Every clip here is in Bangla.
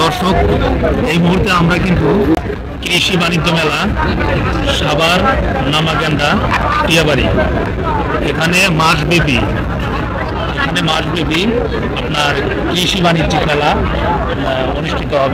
দর্শক, এই মুহূর্তে আমরা কিন্তু কৃষি বাণিজ্য মেলা সাভার নামাগান্দা টিয়াবাড়ি, এখানে মাসব্যাপী আপনার কৃষি বাণিজ্যিক মেলা অনুষ্ঠিত হবে।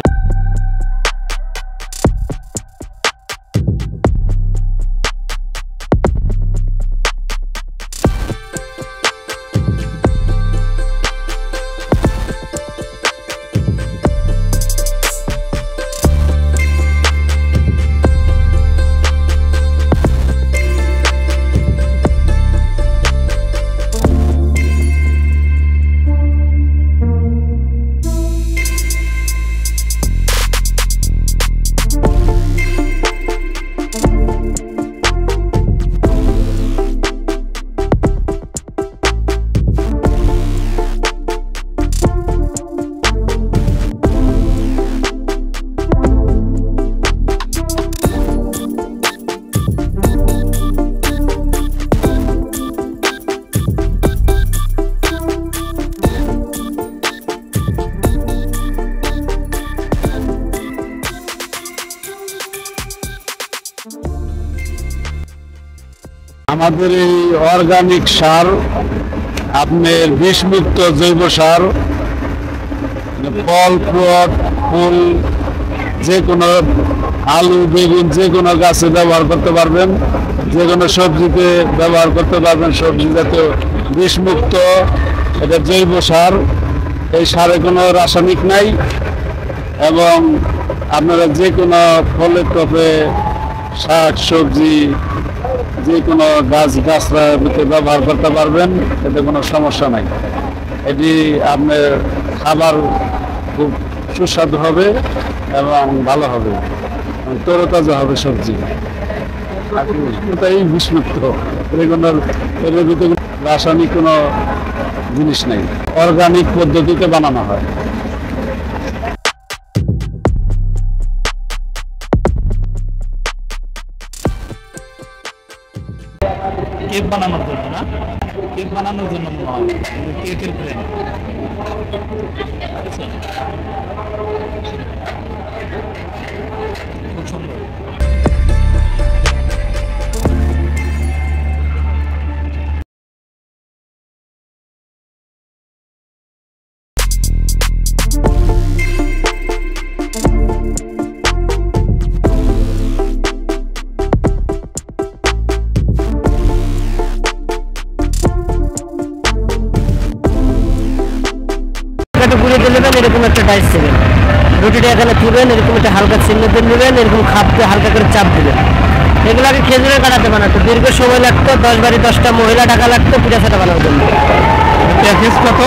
আমাদের এই অর্গানিক সার, আপনার বিষমুক্ত জৈব সার, ফল ফুল যে কোনো আলু বেগুন যে কোনো গাছে ব্যবহার করতে পারবেন, যে কোনো সবজিতে ব্যবহার করতে পারবেন। সবজি জাতীয় বিষমুক্ত, এটা জৈব সার। এই সারে কোনো রাসায়নিক নাই এবং আপনারা যে কোনো ফলের টপে শাক সবজি যে কোনো গাছরা ব্যবহার করতে পারবেন, এতে কোনো সমস্যা নাই। এটি আপনার খাবার খুব সুস্বাদু হবে এবং ভালো হবে, তরতাজা হবে সবজি। এটাই বিষমুক্ত, এর ভিতরে রাসায়নিক কোনো জিনিস নেই, অর্গানিক পদ্ধতিতে বানানো হয়। কেক বানানোর জন্য না, কেক বানানোর জন্য মনে হয় কেকের ব্র্যান্ড। খুব সুন্দর। এরকম একটা ডাইস দেবেন, রুটিটা এখানে থুবেন, এরকম একটা হালকা চিহ্ন দিয়ে নেবেন, এরকম খাপতে হালকা করে চাপ দেবেন। এগুলো আগে খেজুরের কাটাতে বানাতো, দীর্ঘ সময় লাগতো, 10-10টা মহিলা টাকা লাগতো পিঠা ছাটা বানানোর জন্য। প্যাকেজ কত?